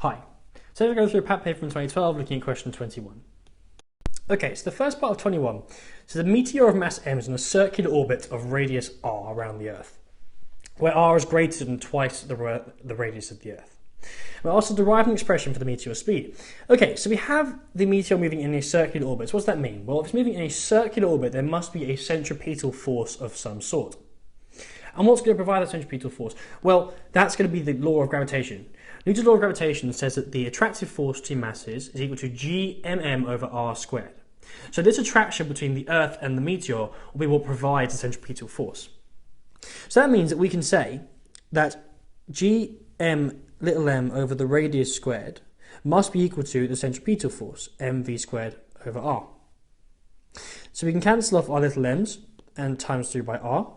Hi, so we're going to go through a PAT paper from 2012 looking at question 21. Okay, so the first part of 21 says a meteor of mass m is on a circular orbit of radius r around the Earth, where r is greater than twice the radius of the Earth. We're also deriving an expression for the meteor's speed. Okay, so we have the meteor moving in a circular orbit. So what does that mean? Well, if it's moving in a circular orbit, there must be a centripetal force of some sort. And what's going to provide that centripetal force? Well, that's going to be the law of gravitation. Newton's law of gravitation says that the attractive force to masses is equal to gmm over r squared. So this attraction between the Earth and the meteor will be what provides the centripetal force. So that means that we can say that gm little m over the radius squared must be equal to the centripetal force, mv squared over r. So we can cancel off our little m's and times through by r.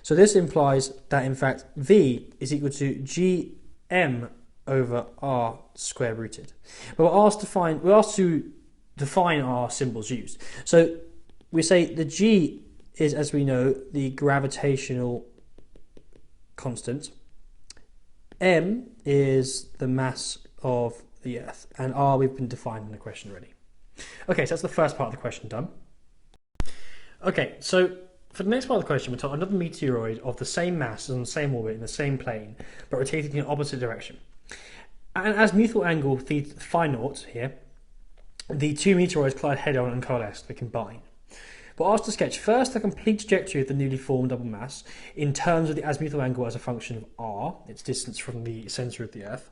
So this implies that in fact v is equal to gm over r square rooted. But we're asked to define our symbols used. So we say the g is, as we know, the gravitational constant. M is the mass of the Earth, and r we've been defined in the question already. Okay, so that's the first part of the question done. Okay, so for the next part of the question, we're told another meteoroid of the same mass on the same orbit in the same plane, but rotating in the opposite direction. And as mutual angle phi naught here, the two meteoroids collide head-on and coalesce, they combine. We're asked to sketch first the complete trajectory of the newly formed double mass in terms of the azimuthal angle as a function of r, its distance from the centre of the Earth.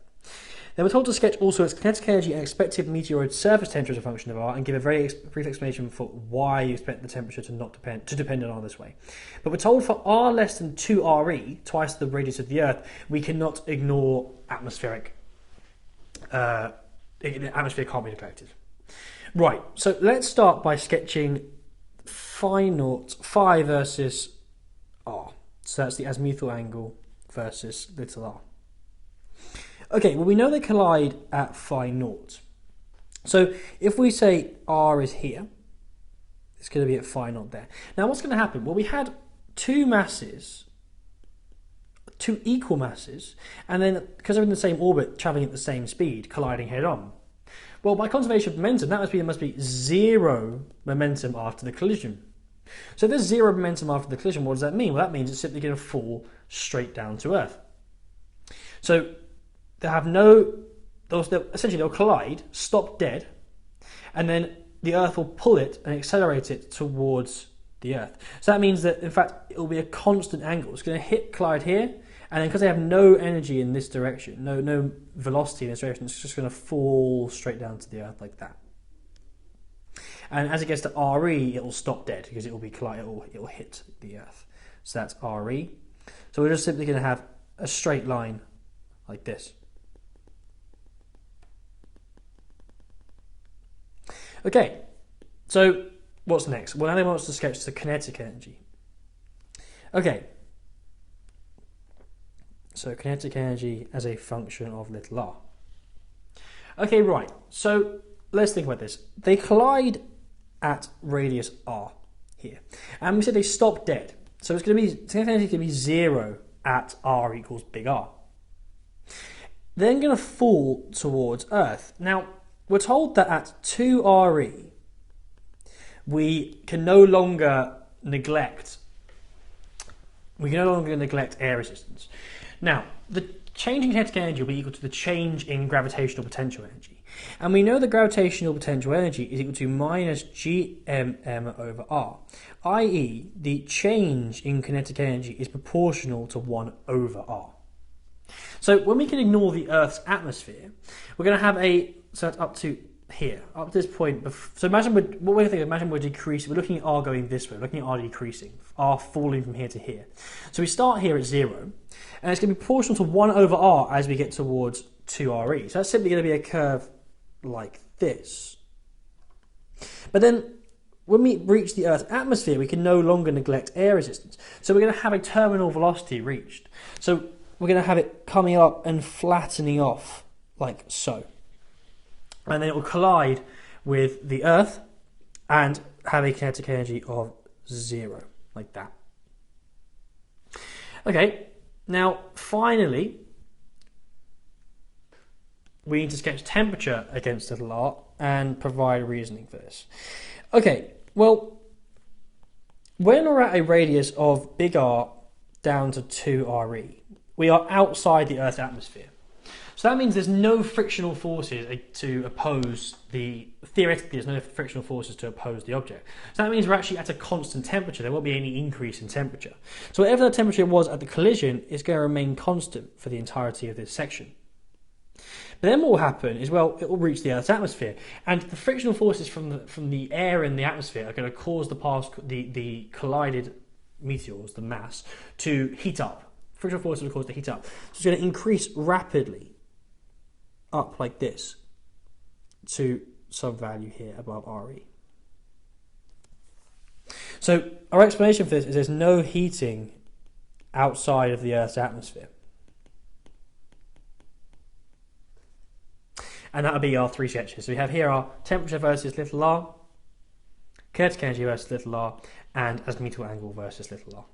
Then we're told to sketch also its kinetic energy and expected meteoroid surface temperature as a function of r, and give a very brief explanation for why you expect the temperature to depend on r this way. But we're told for r less than 2 re, twice the radius of the Earth, we cannot ignore atmospheric. Atmosphere can't be neglected. Right, so let's start by sketching phi versus r. So that's the azimuthal angle versus little r. Okay, well we know they collide at phi naught. So if we say r is here, it's going to be at phi naught there. Now what's going to happen? Well, we had two equal masses, and then because they're in the same orbit, travelling at the same speed, colliding head on. Well, by conservation of momentum, that there must be zero momentum after the collision. So if there's zero momentum after the collision, what does that mean? Well, that means it's simply going to fall straight down to Earth. So essentially they'll collide, stop dead, and then the Earth will pull it and accelerate it towards the Earth. So that means that, in fact, it will be a constant angle. It's going to collide here, and then because they have no energy in this direction, no velocity in this direction, it's just going to fall straight down to the Earth like that. And as it gets to RE, it will stop dead because it will hit the Earth. So that's RE. So we're just simply going to have a straight line like this. Okay, so what's next? Well, now they want us to sketch the kinetic energy. Okay. So kinetic energy as a function of little r. Okay, right. So let's think about this. They collide at radius r here, and we said they stop dead. So it's going to be kinetic energy can be 0 at r equals big R. They're then going to fall towards Earth. Now we're told that at 2 re we can no longer neglect air resistance. Now, the change in kinetic energy will be equal to the change in gravitational potential energy. And we know that gravitational potential energy is equal to minus gmm over r, i.e. the change in kinetic energy is proportional to 1 over r. So when we can ignore the Earth's atmosphere, we're going to have up to here, up to this point. So imagine we're decreasing, we're looking at r going this way, we're looking at r decreasing, r falling from here to here. So we start here at 0, and it's going to be proportional to 1 over r as we get towards 2 re. So that's simply going to be a curve like this. But then when we reach the Earth's atmosphere, we can no longer neglect air resistance. So we're going to have a terminal velocity reached. So we're going to have it coming up and flattening off like so. And then it will collide with the Earth and have a kinetic energy of 0, like that. Okay, now finally, we need to sketch temperature against little r and provide reasoning for this. Okay, well, when we're at a radius of big R down to 2re, we are outside the Earth's atmosphere. So that means there's no frictional forces to oppose theoretically there's no frictional forces to oppose the object. So that means we're actually at a constant temperature. There won't be any increase in temperature. So whatever the temperature was at the collision is going to remain constant for the entirety of this section. But then what will happen is, well, it will reach the Earth's atmosphere, and the frictional forces from the air in the atmosphere are going to cause the collided meteors, the mass, to heat up. Frictional forces will cause it to heat up. So it's going to increase rapidly up like this to some value here above Re. So our explanation for this is there's no heating outside of the Earth's atmosphere. And that would be our three sketches. So we have here our temperature versus little r, kinetic energy versus little r, and azimuthal angle versus little r.